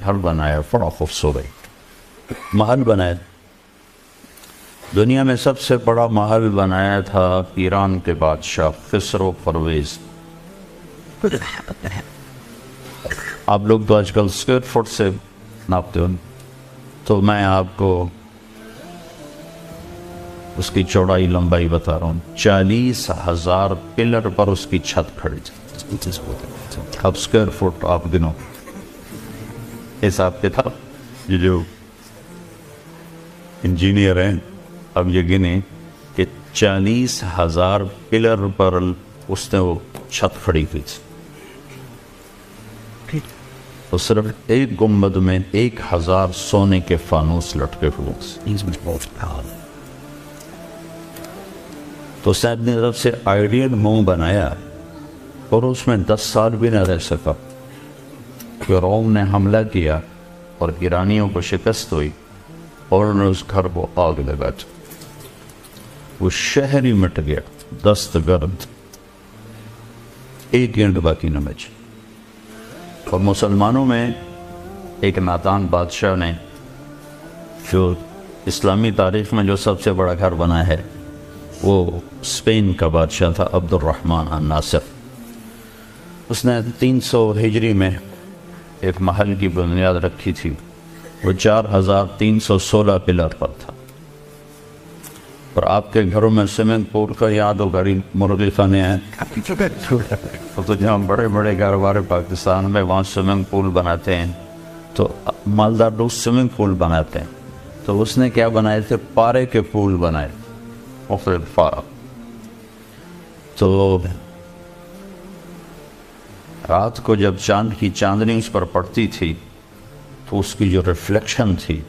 گھر بنایا بڑا خوبصورت محل بنایا. دنیا میں سب سے بڑا محل بنایا تھا ایران کے بادشاہ خسرو پرویز. آپ لوگ تو آج کل اسکوائر فٹ سے ناپتے ہو، تو میں آپ کو اس کی چوڑائی لمبائی بتا رہا ہوں. 40,000 پلر پر اس کی چھت کھڑی تھی. اب اسکوائر فٹ آپ گنو حساب کتاب. یہ جو انجینئر ہیں اب یہ گنے کہ 40,000 پلر پر اس نے وہ چھت کھڑی کی تھی. تو صرف ایک گنبد میں 1,000 سونے کے فانوس لٹکے ہوئے. تو اس نے اپنی طرف سے آئیڈیل ہوم بنایا اور اس میں 10 سال بھی نہ رہ سکا کہ روم نے حملہ کیا اور ایرانیوں کو شکست ہوئی اور انہوں نے اس گھر کو آگ لگا دی. وہ شہر ہی مٹ گیا دست گرد، ایک گینٹ باقی نہ بچی. اور مسلمانوں میں ایک نادان بادشاہ نے جو اسلامی تاریخ میں جو سب سے بڑا گھر بنا ہے وہ اسپین کا بادشاہ تھا عبد الرحمن الناصر. اس نے 300 ہجری میں ایک محل کی بنیاد رکھی تھی. وہ 4,316 پلر پر تھا. اور آپ کے گھروں میں سوئمنگ پول کا یاد ہو گھر مرغی خانے ہیں تو جہاں بڑے بڑے کاروبار پاکستان میں وہاں سوئمنگ پول بناتے ہیں تو مالدار لوگ سوئمنگ پول بناتے ہیں. تو اس نے کیا بنائے تھے؟ پارے کے پول بنائے. تو رات کو جب چاند کی چاندنی اس پر پڑتی تھی تو اس کی جو ریفلیکشن تھی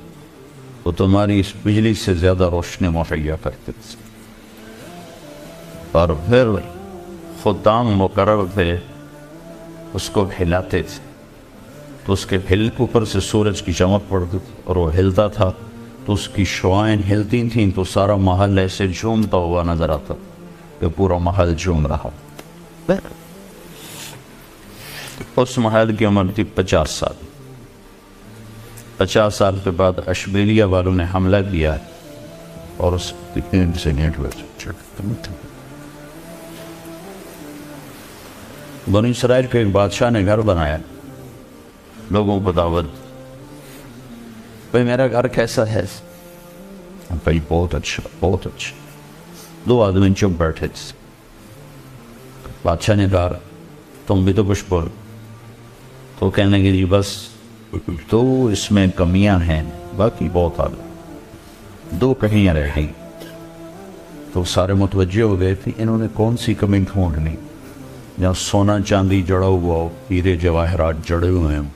وہ تمہاری اس بجلی سے زیادہ روشنی مہیا کرتے تھے. اور پھر خدام مقرر تھے اس کو ہلاتے تھے تو اس کے ہل اوپر سے سورج کی چمک پڑتی تھی اور وہ ہلتا تھا تو اس کی شعائیں ہلتی تھیں تو سارا محل ایسے جھومتا ہوا نظر آتا کہ پورا محل جھوم رہا. اس محل کی عمر تھی 50 سال. 50 سال کے بعد اشبیلیہ والوں نے حملہ کیا اور اس بنی اسرائیل کے ایک بادشاہ نے گھر بنایا. لوگوں کو دعوت، بھائی میرا گھر کیسا ہے؟ بھائی بہت اچھا بہت اچھا. 2 آدمی چپ بیٹھے تھے. بادشاہ نے کہا تم بھی تو کچھ بول. تو کہنے لگے جی بس 2 اس میں کمیاں ہیں باقی بہت آدمی 2 کہیں رہ گئی. تو سارے متوجہ ہو گئے تھے انہوں نے کون سی کمی ڈھونڈنی جہاں سونا چاندی جڑا ہوا ہو، ہیرے جواہرات جڑے ہوئے ہوں.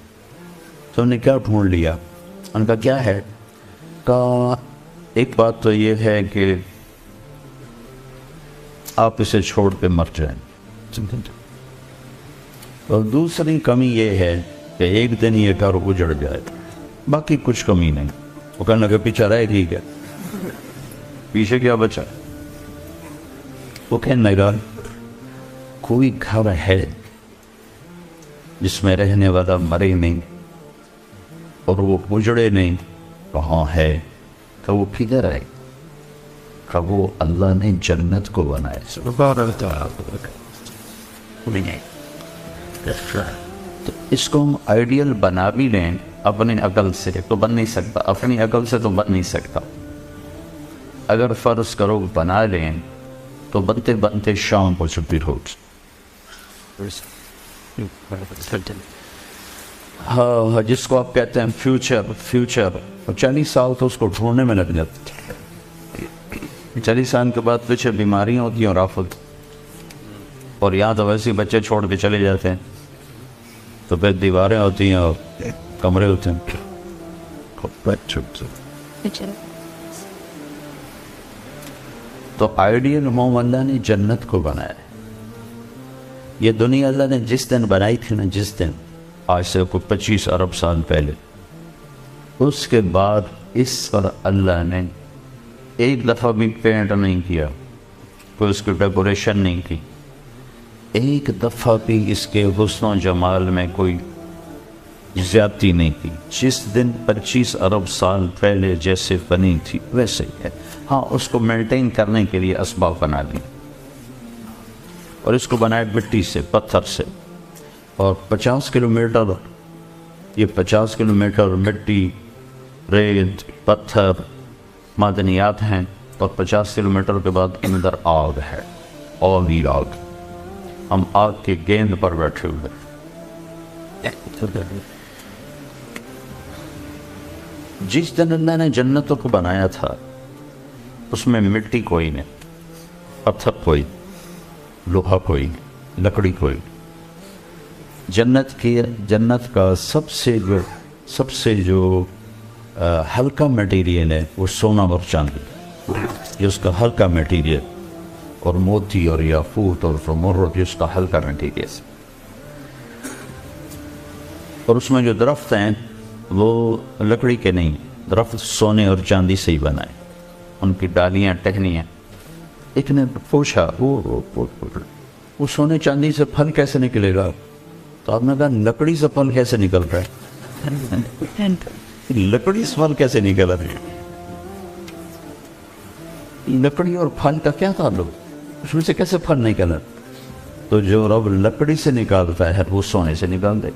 تو انہوں نے کیا ڈھونڈ لیا؟ ان کا کیا ہے؟ کہا ایک بات تو یہ ہے کہ آپ اسے چھوڑ کے مر جائیں. اور دوسری کمی یہ ہے کہ ایک دن یہ گھر اجڑ جائے، باقی کچھ کمی نہیں. وہ کہنے لگے پیچھے رہے ٹھیک ہے، پیچھے کیا بچا؟ وہ کہنے لگا کوئی گھر ہے جس میں رہنے والا مرے نہیں اور وہ اجڑے نہیں. کہاں ہے؟ کہ وہ کدھر ہے؟ کہ وہ اللہ نے جنت کو بنایا. تو اس کو ہم آئیڈیل بنا بھی لیں اپنی عقل سے تو بن نہیں سکتا. اپنی عقل سے تو بن نہیں سکتا. اگر فرض کرو بنا لیں تو بنتے بنتے شام کو چھٹی ہوگی. ہاں جس کو آپ کہتے ہیں فیوچر 40 سال تو اس کو ڈھونڈنے میں لگ جاتے. 40 سال کے بعد پیچھے بیماریاں ہوتی ہیں اور آفت. اور یہاں تو ویسے بچے چھوڑ کے چلے جاتے ہیں تو پھر دیواریں ہوتی ہیں اور کمرے ہوتے ہیں. تو آئیڈیل ہوم اللہ نے جنت کو بنایا ہے. یہ دنیا اللہ نے جس دن بنائی تھی نا، جس دن آج سے کوئی 25 ارب سال پہلے، اس کے بعد اس پر اللہ نے ایک دفعہ بھی پینٹ نہیں کیا، کوئی اس کی ڈیکوریشن نہیں کی، ایک دفعہ بھی اس کے حسن و جمال میں کوئی زیادتی نہیں کی. جس دن 25 ارب سال پہلے جیسے بنی تھی ویسے ہی ہے. ہاں اس کو مینٹین کرنے کے لیے اسباب بنا لی, اور اس کو بنائے مٹی سے, پتھر سے, اور 50 کلومیٹر, یہ 50 کلومیٹر مٹی, ریت, پتھر, معدنیات ہیں, اور 50 کلومیٹر کے بعد اندر آگ ہے, آگ ہی آگ. ہم آگ کے گیند پر بیٹھے ہوئے. جس دن اللہ نے جنتوں کو بنایا تھا اس میں مٹی کوئی نہیں, پتھر کوئی, لوہا کوئی, لکڑی کوئی. جنت کا سب سے جو ہلکا میٹیریل ہے وہ سونا اور چاندی, یہ اس کا ہلکا میٹیریل, اور موتی اور یاقوت اور زمرد یہ اس کا ہلکا میٹیریل. اور اس میں جو درخت ہیں وہ لکڑی کے نہیں, درخت سونے اور چاندی سے ہی بنائے, ان کی ڈالیاں ٹہنیاں. ایک نے پوچھا وہ سونے چاندی سے پھل کیسے نکلے گا؟ تو آپ نے کہا لکڑی سے پھل کیسے نکل رہا ہے؟ لکڑی سے پھل کیسے نکل رہا ہے؟ لکڑی اور پھل کا کیا تعلق؟ اس میں سے کیسے پھل نکل رہا؟ تو جو رب لکڑی سے نکالتا ہے وہ سونے سے نکال دے.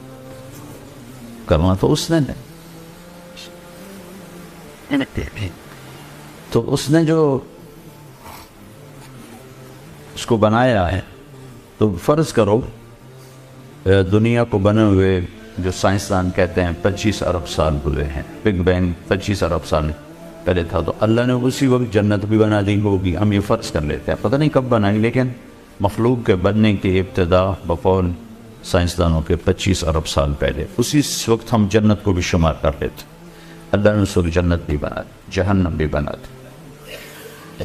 کرنا تو اس نے تو اس نے جو اس کو بنایا ہے. تو فرض کرو دنیا کو بنے ہوئے جو سائنسدان کہتے ہیں 25 ارب سال ہوئے ہیں, بگ بینگ 25 ارب سال پہلے تھا, تو اللہ نے اسی وقت جنت بھی بنا دی ہوگی. ہم یہ فرض کر لیتے ہیں, پتہ نہیں کب بنائی, لیکن مخلوق کے بننے کی ابتدا بقول سائنسدانوں کے 25 ارب سال پہلے, اسی وقت ہم جنت کو بھی شمار کر لیتے. اللہ نے اس وقت جنت بھی بنا دی, جہنم بھی بنا دی.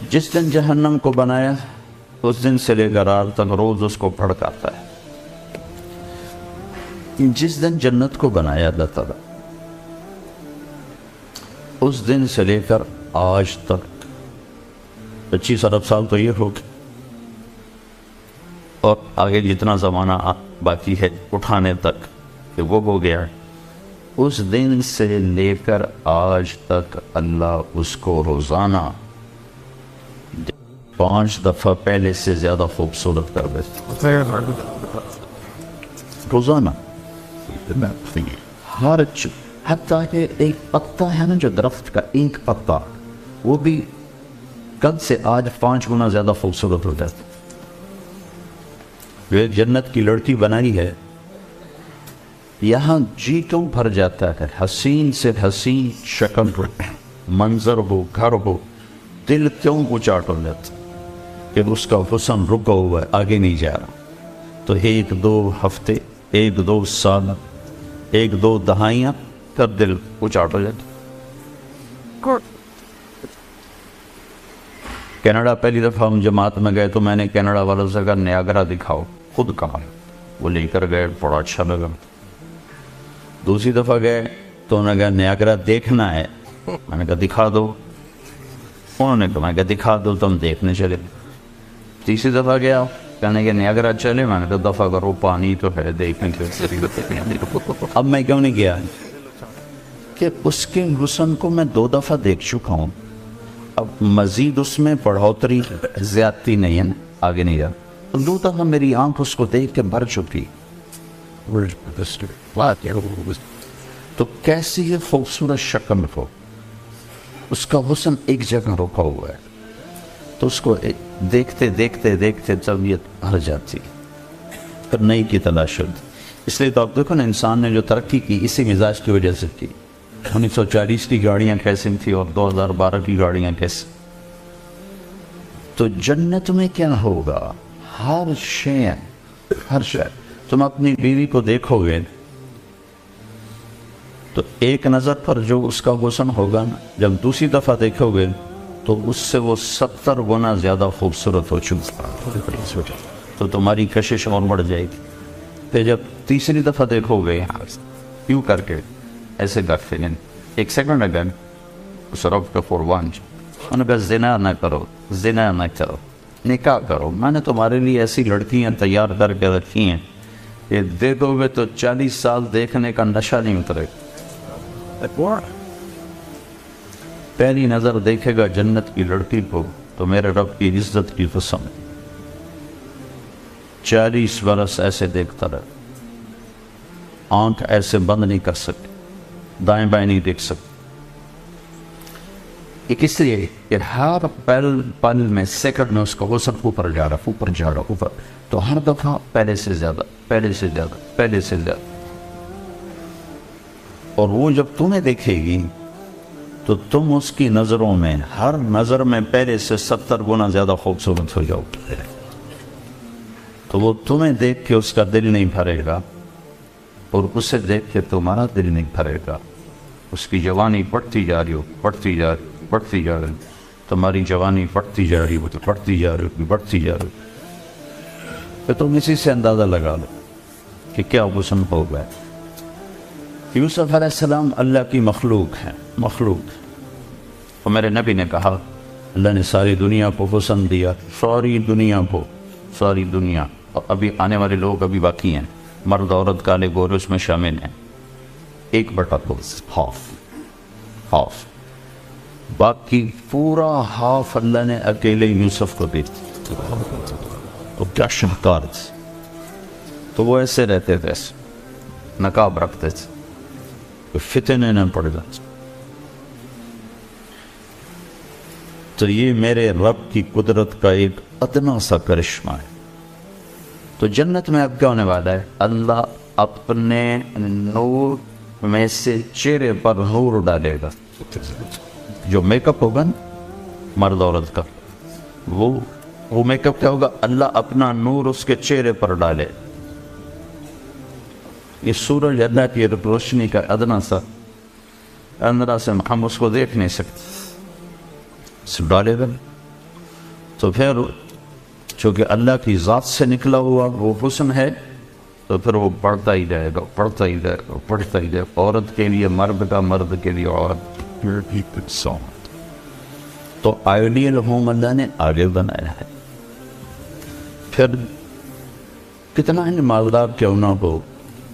جس دن جہنم کو بنایا اس دن سے لے کر آج تک روز اس کو بھڑکاتا ہے. جس دن جنت کو بنایا اللہ تعالیٰ اس دن سے لے کر آج تک 25 ارب سال تو یہ ہو گئے, اور آگے جتنا زمانہ باقی ہے اٹھانے تک کہ وہ ہو گیا. اس دن سے لے کر آج تک اللہ اس کو روزانہ 5 دفعہ پہلے سے زیادہ خوبصورت کر دیتے. روزانہ ہر حتیٰ کہ ایک پتا ہے نا, جو درخت کا ایک پتا, وہ بھی کل سے آج 5 گنا زیادہ خوبصورت ہو جاتا. جو ایک جنت کی لڑکی بنائی ہے, یہاں جی کیوں بھر جاتا ہے, حسین سے حسین شکل ہو, منظر ہو, گھر ہو, دل کیوں اچاٹ ہو جاتا کہ اس کا حسن رکا ہوا ہے, آگے نہیں جا رہا. تو 1-2 ہفتے, 1-2 سال, 1-2 دہائیاں کر دل اچاٹ ہو جاتا. کینیڈا پہلی دفعہ ہم جماعت میں گئے تو میں نے کینیڈا والوں سے کہا نیاگرا دکھاؤ, خود کہا, وہ لے کر گئے, بڑا اچھا لگا. دوسری دفعہ گئے تو انہوں نے کہا نیاگرا دیکھنا ہے, میں نے کہا دکھا دو. انہوں نے کہا, میں کہا دکھا دو, تو ہم دیکھنے چلے. تیسری دفعہ گیا, کہنے کہ نیاگرا چلے, میں نے کہا دفعہ کرو, پانی تو ہے دیکھنے کے. اب میں کیوں نہیں گیا کہ اس کے حسن کو میں 2 دفعہ دیکھ چکا ہوں, اب مزید اس میں بڑھوتری زیادتی نہیں ہے, آگے نہیں جا. 2 دفعہ میری آنکھ اس کو دیکھ کے بھر چکی. تو کیسی ہے خوبصورت شکل ہو, اس کا حسن ایک جگہ رکا ہوا ہے, تو اس کو دیکھتے دیکھتے دیکھتے طبیعت بھر جاتی, پھر نئی کی تلاش ہوتی. اس لیے تو آپ دیکھو نا, انسان نے جو ترقی کی اسی مزاج کی وجہ سے کی. 1940 کی گاڑیاں کیسی تھیں اور 2012 کی گاڑیاں کیسی. تو جنت میں کیا ہوگا, ہر شے, تم اپنی بیوی کو دیکھو گے تو ایک نظر پر جو اس کا حسن ہوگا نا, جب دوسری دفعہ دیکھو گے تو اس سے وہ 70 گنا زیادہ خوبصورت ہو چکا, تو تمہاری کشش اور بڑھ جائے گی. پھر جب تیسری دفعہ دیکھو گے کیوں کر کے ایسے کرتے ہیں, 1 سیکنڈ اگر اس رب کا قربان, انہوں نے کہا زنا نہ کرو, زنا نہ کرو, نکاح کرو. میں نے تمہارے لیے ایسی لڑکیاں تیار کر کے رکھی ہیں یہ دیکھو گے تو 40 سال دیکھنے کا نشہ نہیں اترے گا. پہلی نظر دیکھے گا جنت کی لڑکی کو تو میرے رب کی عزت کی قسم 40 برس ایسے دیکھتا رہے, آنکھ ایسے بند نہیں کر سکتے, دائیں بائیں نہیں دیکھ سکتے. یہ کس لیے کہ ہر پل میں سیکنڈ میں اس کا حسن اوپر جا رہا اوپر, تو ہر دفعہ پہلے سے زیادہ. اور وہ جب تمہیں دیکھے گی تو تم اس کی نظروں میں ہر نظر میں پہلے سے 70 گنا زیادہ خوبصورت ہو جاؤ. تو وہ تمہیں دیکھ کے اس کا دل نہیں بھرے گا اور اسے دیکھ کے تمہارا دل نہیں بھرے گا. اس کی جوانی بڑھتی جا رہی, تمہاری جوانی بڑھتی جا رہی. تو تم اسی سے اندازہ لگا لو کہ کیا حسن ہو گیا. یوسف علیہ السلام اللہ کی مخلوق ہے. اور میرے نبی نے کہا اللہ نے ساری دنیا کو حسن دیا, ساری دنیا. اور ابھی آنے والے لوگ ابھی باقی ہیں, مرد عورت کالے گورے اس میں شامل ہیں. 1/2 ہاف, باقی پورا ہاف اللہ نے اکیلے یوسف کو دی. تو کیا شاہکار تھے. تو وہ ایسے رہتے تھے, نقاب رکھتے تھے, فتنے نہ پڑ جاتے. تو یہ میرے رب کی قدرت کا ایک ادنا سا کرشمہ ہے. تو جنت میں اب کیا ہونے والا ہے؟ اللہ اپنے نور میں سے چہرے پر نور ڈالے گا. جو میک اپ ہوگا نا مرد عورت کا, وہ میک اپ کیا ہوگا؟ اللہ اپنا نور اس کے چہرے پر ڈالے. یہ سورج اللہ کی روشنی کا ادنا سا اندرا سے ہم اس کو دیکھ نہیں سکتے, ڈالے گا. تو پھر چونکہ اللہ کی ذات سے نکلا ہوا وہ حسن ہے, تو پھر وہ بڑھتا ہی جائے گا. عورت کے لیے مرد کا, مرد کے لیے عورت. تو آئیڈیل ہوم اللہ نے آگے بنایا ہے. پھر کتنا ہی مالدار کیوں نہ ہو,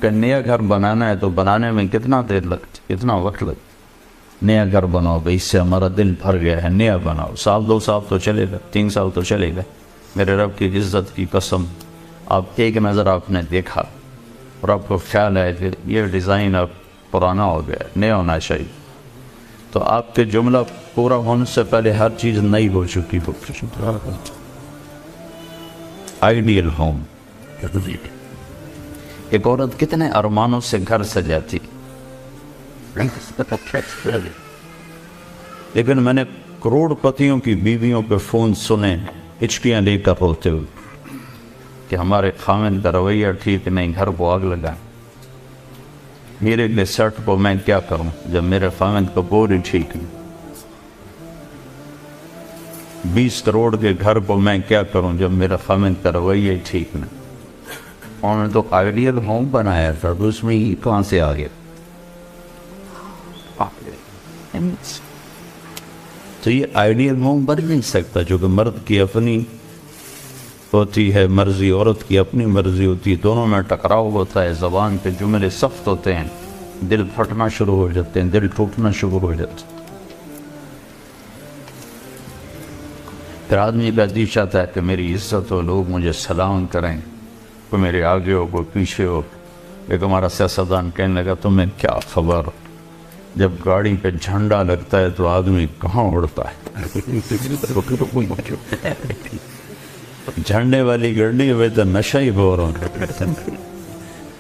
کہ نیا گھر بنانا ہے تو بنانے میں کتنا وقت لگتا. نیا گھر بناؤ بھائی, اس سے ہمارا دل بھر گیا ہے, نیا بناؤ. 1-2 سال تو چلے گا, 3 سال تو چلے گا. میرے رب کی عزت کی قسم, آپ ایک نظر آپ نے دیکھا اور آپ کو خیال ہے کہ یہ ڈیزائن اب پرانا ہو گیا, نیا ہونا چاہیے. تو آپ کے جملہ پورا ہونے سے پہلے ہر چیز نئی ہو چکی ہو. Ideal home. ایک عورت کتنے ارمانوں سے گھر سجاتی, لیکن میں نے کروڑ پتیوں کی بیویوں پہ فون سنے ہچکیاں لے کر روتے ہوئے کہ ہمارے خاوند کا رویہ ٹھیک نہیں, گھر کو آگ لگا. میرے لیے سیٹ کو میں کیا کروں جب میرے خاوند کا بور ہی ٹھیک نہیں. 20 کروڑ کے گھر کو میں کیا کروں جب میرا خاوند کا رویہ ٹھیک نہیں. انہوں نے تو آئیڈیل ہوم بنایا تھا, تو اس میں ہی کہاں سے آ گیا. تو یہ آئیڈیل ہوم بن نہیں سکتا, جو کہ مرد کی اپنی ہوتی ہے مرضی, عورت کی اپنی مرضی ہوتی ہے, دونوں میں ٹکراؤ ہوتا ہے, زبان پہ جملے سخت ہوتے ہیں, دل پھٹنا شروع ہو جاتے ہیں, دل ٹوٹنا شروع ہو جاتے ہیں. پھر آدمی کا جی چاہتا ہے کہ میری عزت ہو, لوگ مجھے سلام کریں, کوئی میرے آگے ہو کوئی پیچھے ہو. ایک ہمارا سیاستدان کہنے لگا تمہیں کیا خبر, جب گاڑی پہ جھنڈا لگتا ہے تو آدمی کہاں اڑتا ہے. جھنڈے والی گاڑی ہوئے تو نشہ ہی بور ہونا,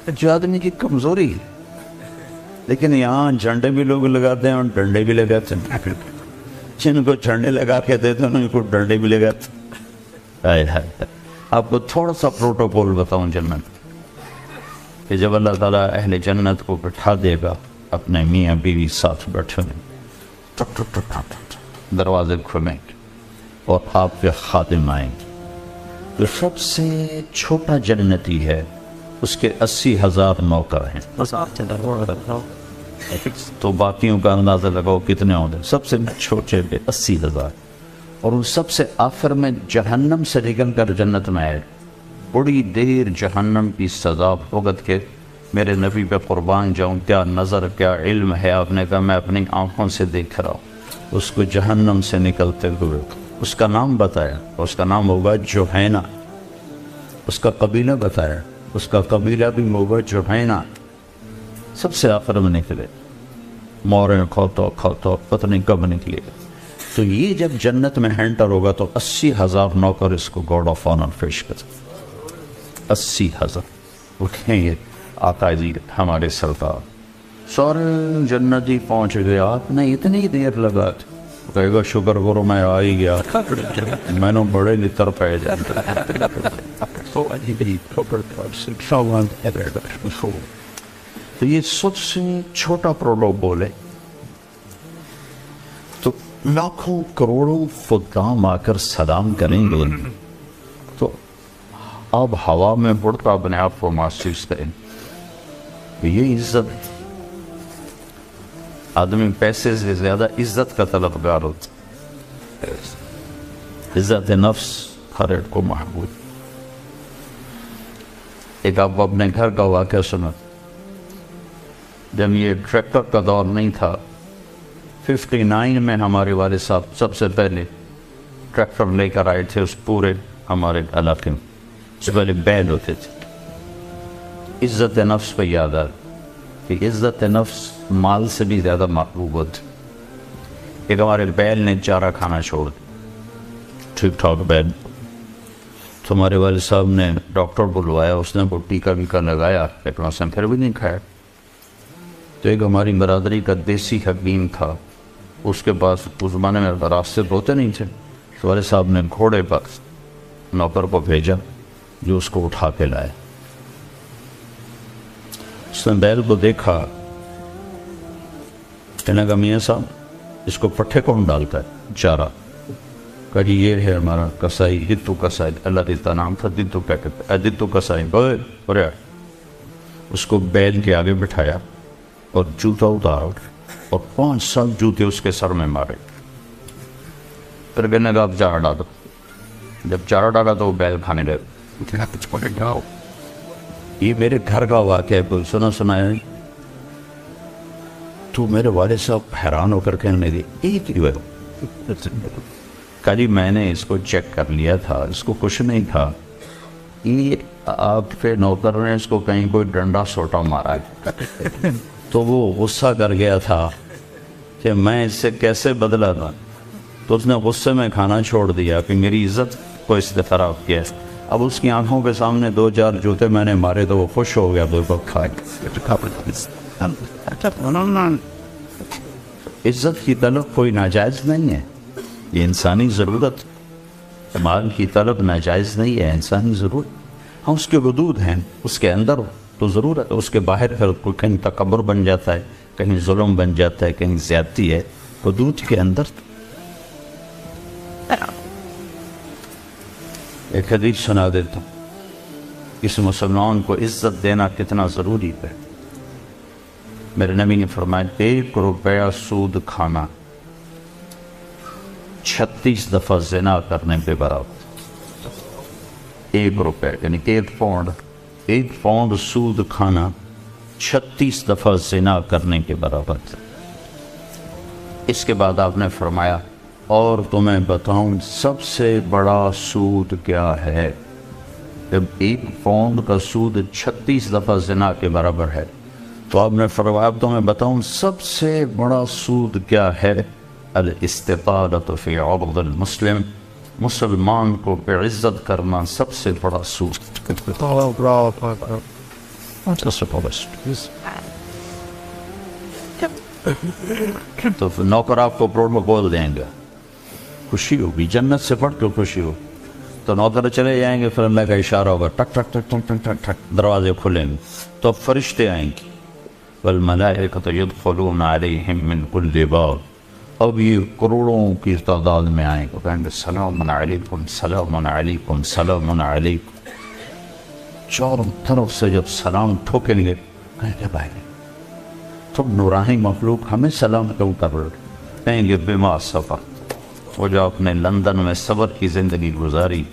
جو آدمی کی کمزوری. لیکن یہاں جھنڈے بھی لوگ لگاتے ہیں اور ڈنڈے بھی لگاتے ہیں. جن کو جھنڈے لگا کے دیتے ہیں ان کو ڈنڈے بھی لگاتے ہیں. آپ کو تھوڑا سا پروٹوکول بتاؤں جنت, کہ جب اللہ تعالیٰ اہل جنت کو بٹھا دے گا, اپنے میاں بیوی ساتھ بیٹھے دروازے کھلیں اور آپ کے خادم آئیں گے. جو سب سے چھوٹا جنتی ہے اس کے 80,000 نوکر ہیں. تو باقیوں کا اندازہ لگاؤ کتنے ہوں گے. سب سے چھوٹے پہ 80,000, اور وہ سب سے آخر میں جہنم سے نکل کر جنت میں آئے بڑی دیر جہنم کی سزا بھگت کے میرے نبی پہ قربان جاؤں، کیا نظر کیا علم ہے. آپ نے کہا میں اپنی آنکھوں سے دیکھ رہا ہوں اس کو جہنم سے نکلتے ہوئے. اس کا نام بتایا، اس کا نام ہوگا جوہینہ. اس کا قبیلہ بتایا، اس کا قبیلہ بھی ہوگا جوہینہ. سب سے آخر میں نکلے، موریں کھوتو کھوتو پتہ نہیں کب نکلے. تو یہ جب جنت میں ہینٹر ہوگا تو 80,000 نوکر اس کو گارڈ آف آنر پیش کرتے. 80,000 اٹھیں یہ آقا جی ہمارے سرکار سارے جنتی پہنچ گئے. آپ نے اتنی دیر لگا، کہے گا شکر کرو میں آ ہی گیا، میں نے بڑے لطر پہ جائے. تو یہ سب سے چھوٹا پروٹوکول ہے. تو لاکھوں کروڑوں خدام آ کر سلام کریں گے تو اب ہوا میں اڑتا اپنے آپ کو محسوس کریں. یہ عزت، آدمی پیسے سے زیادہ عزت کا طلبگار ہوتا. عزت نفس ہر ایک کو محبوب. ایک آپ اپنے گھر کا واقعہ سنا. جب یہ ٹریکٹر کا دور نہیں تھا، 59 میں ہمارے والد صاحب سب سے پہلے ٹریکٹر لے کر آئے تھے اس پورے ہمارے علاقے میں. اس سے پہلے بیل ہوتے تھے. عزت نفس پہ یاد آ کہ عزت نفس مال سے بھی زیادہ محبوب ہوتی. ایک ہمارے بیل نے چارہ کھانا چھوڑ دیا، ٹھیک ٹھاک بیل. تو ہمارے والد صاحب نے ڈاکٹر بلوایا، اس نے وہ ٹیکہ ویکہ لگایا، لیکن اس نے پھر بھی نہیں کھایا. تو ایک ہماری برادری کا دیسی حکیم تھا، اس کے پاس اس زمانے میں راستے ہوتے نہیں تھے. تو والد صاحب نے گھوڑے پر نوکر کو بھیجا جو اس کو اٹھا کے لائے. اس نے بیل کو دیکھا، کہنے کا میاں صاحب اس کو پٹھے کون ڈالتا ہے چارہ؟ کہا جی یہ ہے ہمارا کسائی، دتو کسائی. اللہ دیتا نام تھا دتو. کیا کہتے ہیں دتو کسائی. بولے اس کو بیل کے آگے بٹھایا اور جوتا اتارا اور 5 جوتے اس کے سر میں مارے. پھر کہنے کا اب چارہ ڈالو. جب چارہ ڈالا تو وہ بیل کھانے لگا. یہ میرے گھر کا واقعہ ہے، سنا ہے. تو میرے والد صاحب حیران ہو کر کہنے لگے ایک ہی ہے. کہا جی میں نے اس کو چیک کر لیا تھا، اس کو کچھ نہیں تھا. یہ آپ کے نوکر نے اس کو کہیں کوئی ڈنڈا سوٹا مارا ہے. تو وہ غصہ کر گیا تھا کہ میں اس سے کیسے بدلا تھا. تو اس نے غصے میں کھانا چھوڑ دیا کہ میری عزت کو اس نے خراب کیا. اب اس کی آنکھوں کے سامنے 2-4 جوتے میں نے مارے تو وہ خوش ہو گیا. عزت کی طلب کوئی ناجائز نہیں ہے، یہ انسانی ضرورت. مال کی طلب ناجائز نہیں ہے، انسانی ضرورت. ہاں اس کے حدود ہیں، اس کے اندر تو ضرورت ہے، اس کے باہر کوئی کہیں تکبر بن جاتا ہے، کہیں ظلم بن جاتا ہے، کہیں زیادتی ہے. حدود کے اندر. ایک حدیث سنا دیتا ہوں، اس مسلمان کو عزت دینا کتنا ضروری ہے. میرے نبی نے فرمایا 1 روپیہ سود کھانا 36 دفعہ زنا کرنے کے برابر. 1 روپے یعنی 1 پاؤنڈ سود کھانا 36 دفعہ زنا کرنے کے برابر. اس کے بعد آپ نے فرمایا اور تمہیں بتاؤں سب سے بڑا سود کیا ہے؟ جب 1 پاؤنڈ کا سود 36 دفعہ زنا کے برابر ہے تو آپ نے فرمایا اب تمہیں بتاؤں سب سے بڑا سود کیا ہے؟ الاستطالۃ فی عرض المسلم، مسلمان کو بے عزت کرنا سب سے بڑا سود. تو نوکر آپ کو پروٹوکول دیں گے، خوشی ہوگی، جنت سے پڑھ کے خوشی ہو. تو نوکر چلے جائیں گے، پھر اللہ کا اشارہ ہوگا، ٹک ٹک ٹک ٹک ٹک ٹک ٹک دروازے کھلیں گے تو فرشتے آئیں گے. والملائکۃ یدخلون علیہم من کل باب. اب یہ کروڑوں کی تعداد میں آئیں گے، کہیں گے سلام علیکم سلام علیکم سلام علیکم. چاروں طرف سے جب سلام ٹھوکیں گے کہیں گے بھائی تم نورانی مخلوق ہمیں سلام کیوں کر رہے؟ کہیں گے بما صبر. وہ جو آپ نے لندن میں صبر کی زندگی گزاری،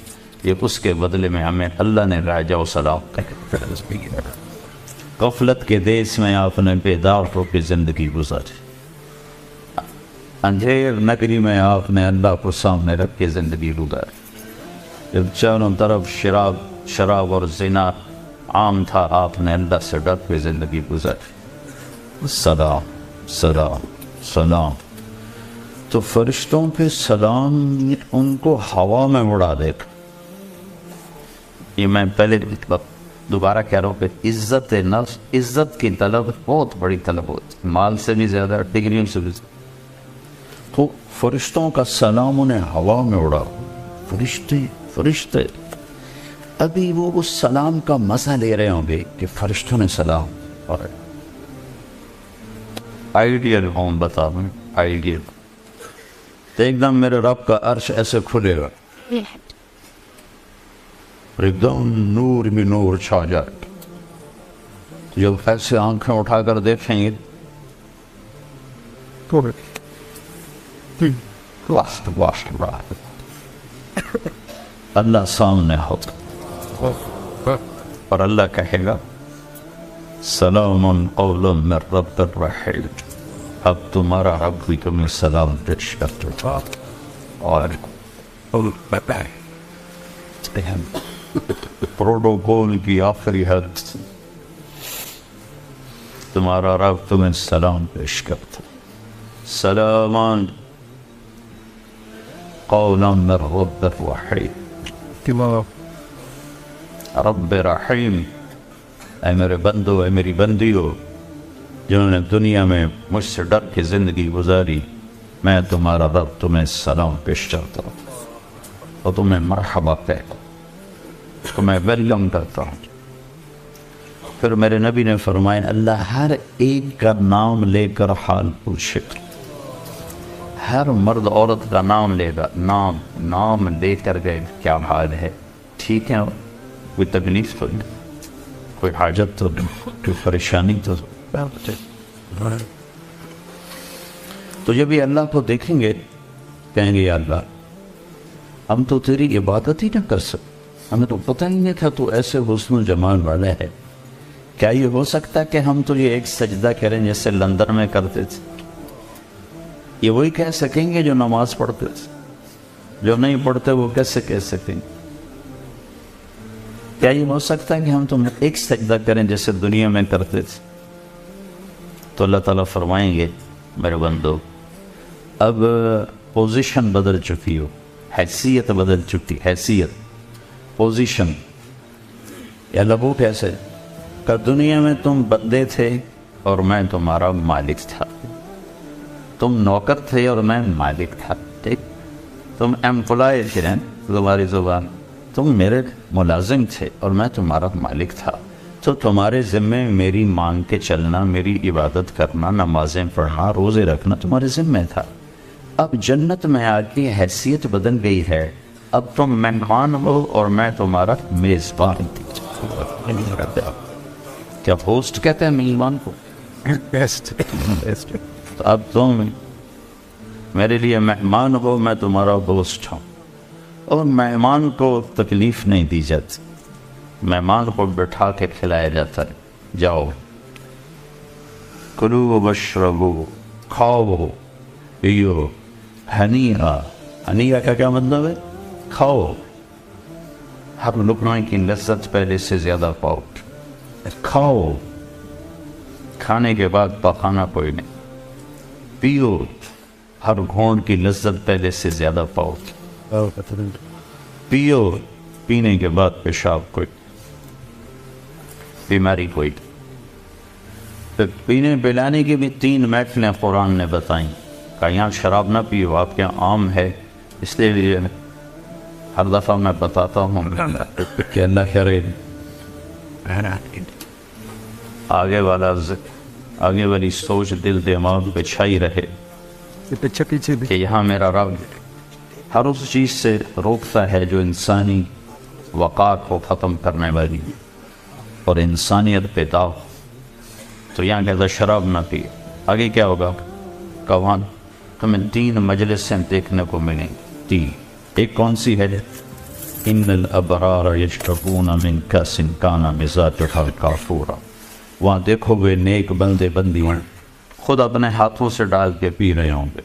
یہ اس کے بدلے میں ہمیں اللہ نے راجہ و سلام غفلت کے دیس میں آپ نے بیدار ہو کے زندگی گزاری، اندھیر نگری میں آپ نے اللہ کو سامنے رکھ کے زندگی گزاری، جب چاروں طرف شراب اور زنا عام تھا آپ نے اللہ سے ڈر کے زندگی گزاری۔ سلام سلام سلام، تو فرشتوں پہ سلام ان کو ہوا میں اڑا دیتا۔ یہ میں پہلے دوبارہ کہہ رہا ہوں کہ عزت نفس، عزت کی طلب بہت بڑی طلب ہوتی، مال سے بھی زیادہ، ڈگریوں سے بھی زیادہ۔ تو فرشتوں کا سلام انہیں ہوا میں اڑا، فرشتے ابھی وہ اس سلام کا مزہ لے رہے ہوں گے کہ فرشتوں نے سلام، اور آئیڈیل ہوں بتا دوں، آئیڈیل تو ایک دم میرے رب کا عرش ایسے کھلے گا، ایک دم نور میں نور چھا جائے، جب ایسے آنکھیں اٹھا کر دیکھیں گے اللہ سامنے ہوتا اور اللہ کہے گا سلام قول من رب الرحیم، اب تمہارا رب بھی تمہیں سلام پیش کرتا اور پروٹوکول کی آخری حد، تمہارا رب تمہیں سلام پیش کرتا، سلامان قولا من رب الرحیم، رب رحیم، اے میرے بندو، اے میری بندیو جنہوں نے دنیا میں مجھ سے ڈر کے زندگی گزاری، میں تمہارا رب تمہیں سلام پیش کرتا ہوں اور تمہیں مرحبا کہتا ہوں، تمہیں ویلکم کرتا ہوں۔ پھر میرے نبی نے فرمایا اللہ ہر ایک کا نام لے کر حال پوچھے، ہر مرد عورت کا نام لے گا، نام لے کر گئے کیا حال ہے، ٹھیک ہے، کوئی تکلیف تو نہیں، کوئی حاجت تو نہیں، کوئی پریشانی تو تو جب یہ اللہ کو دیکھیں گے کہیں گے یا اللہ ہم تو تیری عبادت ہی نہ کر سکتے، ہمیں تو پتہ ہی نہیں تھا تو ایسے حسن و جمال والا ہے، کیا یہ ہو سکتا کہ ہم تو یہ ایک سجدہ کریں جیسے لندن میں کرتے تھے؟ یہ وہی کہہ سکیں گے جو نماز پڑھتے تھے، جو نہیں پڑھتے وہ کیسے کہہ سکیں گے؟ کیا یہ ہو سکتا ہے کہ ہم تم ایک سجدہ کریں جیسے دنیا میں کرتے تھے؟ تو اللہ تعالیٰ فرمائیں گے میرے بندو اب پوزیشن بدل چکی ہو، حیثیت بدل چکی، حیثیت، پوزیشن، یا لبو کیسے کہ دنیا میں تم بندے تھے اور میں تمہارا مالک تھا، تم نوکر تھے اور میں مالک تھا، ٹھیک، تم ایمپلائی تھے، تمہاری زبان، تم میرے ملازم تھے اور میں تمہارا مالک تھا، تو تمہارے ذمے میری مانگ کے چلنا، میری عبادت کرنا، نمازیں پڑھنا، روزے رکھنا تمہارے ذمے تھا۔ اب جنت میں آ کے حیثیت بدل گئی ہے، اب تم مہمان ہو اور میں تمہارا میزبان، کیا ہوسٹ کہتے ہیں میزبان کو؟ تو اب تم میرے لیے مہمان ہو، میں تمہارا ہوسٹ ہوں، اور مہمان کو تکلیف نہیں دی جاتی، مہمان کو بٹھا کے کھلایا جاتا ہے، جاؤ کلو واشربو، کھاؤ پیو، ہنیہ، ہنیہ کا کیا مطلب ہے؟ کھاؤ، ہر لقمہ کی لذت پہلے سے زیادہ پاؤ، کھاؤ، کھانے کے بعد پخانا کوئی نہیں، پیو، ہر گھونٹ کی لذت پہلے سے زیادہ پاؤ، پیو، پینے کے بعد پیشاب کوئی، بیماری کوئی، پھر پینے پلانے کی بھی 3 محفلیں قرآن نے بتائیں کہ یہاں شراب نہ پیو، آپ کے یہاں عام ہے، اس لیے ہر دفعہ میں بتاتا ہوں کہ اللہ کرے آگے والی سوچ دل دماغ پہ چھائی رہے کہ یہاں میرا رب ہر اس چیز سے روکتا ہے جو انسانی وقار کو ختم کرنے والی اور انسانیت پہ داغ، تو یہاں کہتا شراب نہ پی، آگے کیا ہوگا کہ وہاں تمہیں 3 مجلسیں دیکھنے کو ملیں گی، 3، ایک کون سی ہے؟ ان الابرار یشربون من کأس کان مزاجها کافورا، وہاں دیکھو گے نیک بندے بندیاں خود اپنے ہاتھوں سے ڈال کے پی رہے ہوں گے۔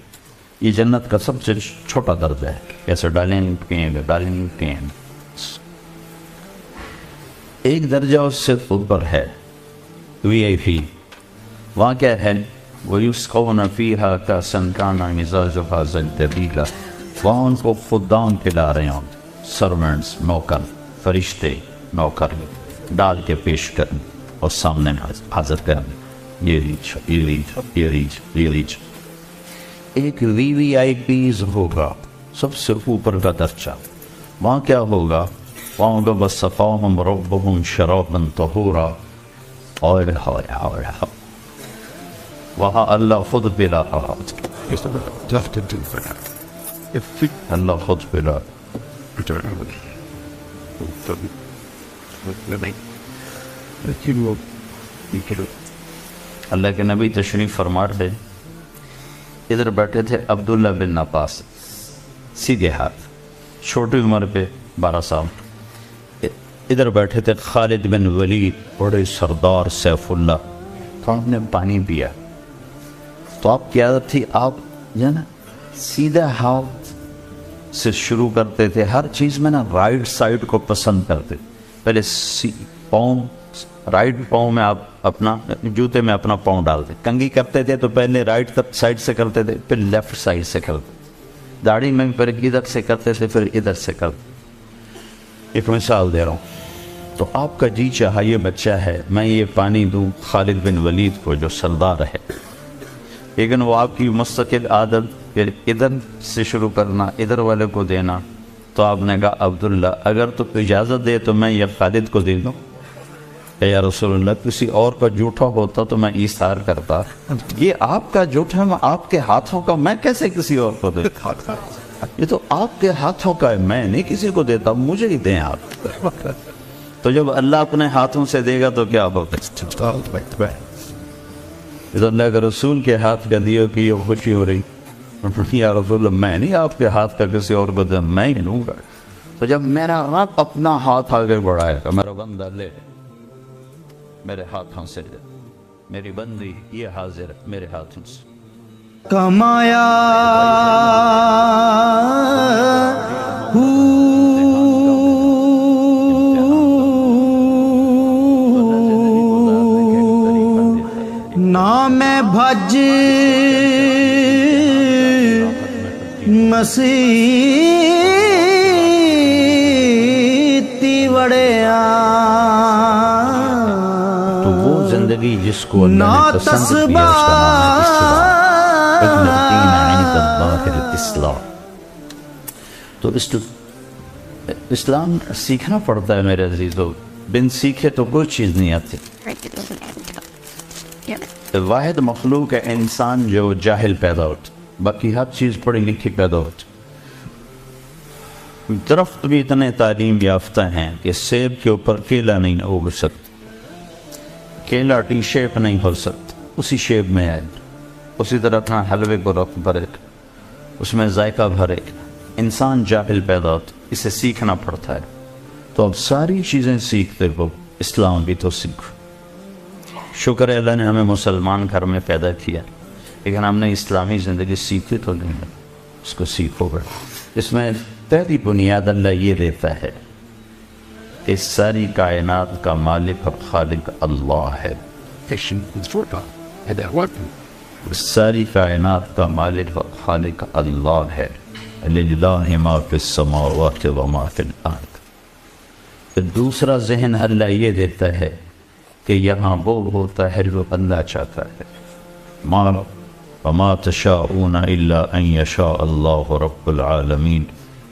یہ جنت کا سب سے چھوٹا درجہ ہے، کیسے ڈالیں گے۔ ایک درجہ اس سے اوپر ہے VIP، وہاں کیا ہے؟ وَيُسْقَوْنَ فِيهَا كَأْسًا كَانَ مِزَاجُهَا زَنْجَبِيلًا، وہاں ان کو خدام پلا رہے ہوں، سرونٹس، نوکر، فرشتے نوکر ڈال کے پیش کریں اور سامنے حاضر کریں، یہ ریچ۔ ایک VVIPs ہوگا، سب سے اوپر کا درجہ، وہاں کیا ہوگا؟ وہاں ہوگا وَسَقَاهُمْ رَبُّهُمْ شَرَابًا طَهُورًا، وہاں اللہ خود پلا رہا، اللہ خود پلا۔ اللہ کے نبی تشریف فرما رہے، ادھر بیٹھے تھے عبداللہ بن عباس، سیدھے ہاتھ، چھوٹی عمر پہ 12 سال۔ ادھر بیٹھے تھے خالد بن ولید، بڑے سردار سیف اللہ، تو آپ نے پانی پیا تو آپ کی عادت تھی، آپ جو ہے نا سیدھا ہاتھ سے شروع کرتے تھے ہر چیز میں، نا رائٹ سائڈ کو پسند کرتے، پہلے پاؤں، رائٹ پاؤں میں آپ اپنا جوتے میں اپنا پاؤں ڈالتے، کنگھی کرتے تھے تو پہلے رائٹ سائڈ سے کرتے تھے، پھر لیفٹ سائڈ سے کرتے، داڑھی میں پھر ادھر سے کرتے تھے، پھر ادھر سے کرتے۔ ایک مثال دے رہا ہوں، تو آپ کا جی چاہا یہ بچہ ہے میں یہ پانی دوں خالد بن ولید کو جو سردار ہے، لیکن وہ آپ کی مستقل عادت پھر ادھر سے شروع کرنا، ادھر والے کو دینا، تو آپ نے کہا عبداللہ اگر تو اجازت دے تو میں یہ خالد کو دے دوں۔ کہ یا رسول اللہ کسی اور کا جھوٹا ہوتا تو میں ایثار کرتا، یہ آپ کا جھوٹا ہے، آپ کے ہاتھوں کا، میں کیسے کسی اور کو دے؟ یہ تو آپ کے ہاتھوں کا ہے، میں نہیں کسی کو دیتا، مجھے ہی دیں آپ۔ تو جب اللہ اپنے ہاتھوں سے دے گا تو کیا ہوگا؟ تو اللہ کے رسول کے ہاتھ کا دیو کی یہ خوشی ہو رہی، یا رسول اللہ میں نہیں آپ کے ہاتھ کا کسی اور کو دیں، میں ہی لوں گا۔ تو جب میرا رب اپنا ہاتھ آگے بڑھائے گا، میرا بندہ لے میرے ہاتھوں سے دے، میری بندی یہ حاضر ہے میرے ہاتھوں سے کمایا نام بھج مسیح تی وڑیا، تو وہ زندگی جس کو اللہ نے پسند کیا اس کا نام ہے اسلام۔ تو اسلام سیکھنا پڑتا ہے میرے عزیزو، بن سیکھے تو کوئی چیز نہیں آتی۔ واحد مخلوق ہے انسان جو جاہل پیدا ہوتا، باقی ہر چیز پڑھی لکھی پیدا ہوتی۔ درخت بھی اتنے تعلیم یافتہ ہیں کہ سیب کے اوپر کیلا نہیں اگ سکتا، کیلا ٹی شیپ نہیں ہو سکتا، اسی شیپ میں ہے، اسی طرح حلوے کو رکھ بھرے، اس میں ذائقہ بھرے۔ انسان جاہل پیدا ہوتا، اسے سیکھنا پڑتا ہے۔ تو اب ساری چیزیں سیکھتے ہو، اسلام بھی تو سیکھو۔ شکر ہے اللہ نے ہمیں مسلمان گھر میں پیدا کیا، لیکن ہم نے اسلامی زندگی سیکھی تو نہیں ہے، اس کو سیکھو گا۔ اس میں پہلی بنیاد اللہ یہ دیتا ہے کہ ساری کائنات کا مالک اور خالق اللہ ہے، ساری کائنات کا مالک اور خالق اللہ ہے، للہ ما فی السماوات و ما فی الارض۔ پھر دوسرا ذہن اللہ یہ دیتا ہے کہ یہاں وہ ہوتا ہے جو اللہ چاہتا ہے، وما تشاءون الا ان یشاء اللہ رب العالمین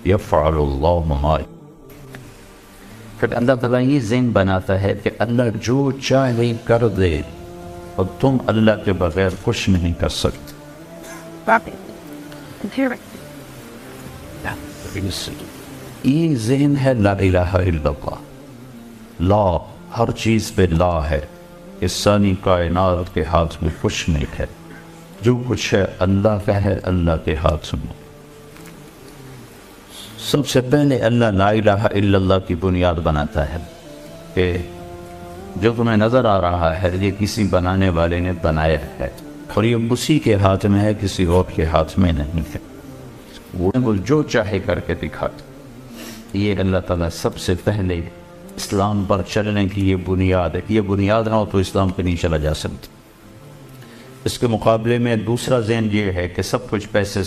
یفعل اللہ ما۔ پھر اللہ تعالیٰ یہ ذہن بناتا ہے کہ اللہ جو چاہے کر دے، اور تم اللہ کے بغیر کچھ نہیں کر سکتے۔ یہ ذہن ہے لا الہ الا اللہ، لا ہر چیز پہ لا ہے، اس ساری کائنات کے ہاتھ میں کچھ نہیں ہے، جو کچھ ہے اللہ کا ہے، اللہ کے ہاتھ میں۔ سب سے پہلے اللہ لا الہ الا اللہ کی بنیاد بناتا ہے کہ جو تمہیں نظر آ رہا ہے یہ کسی بنانے والے نے بنایا ہے اور یہ اسی کے ہاتھ میں ہے، کسی اور کے ہاتھ میں نہیں ہے، وہ جو چاہے کر کے دکھاتا۔ یہ اللہ تعالیٰ سب سے پہلے اسلام پر چلنے کی یہ بنیاد ہے، یہ بنیاد نہ ہو تو اسلام پہ نہیں چلا جا سکتا۔ اس کے مقابلے میں دوسرا ذہن یہ ہے کہ سب کچھ پیسے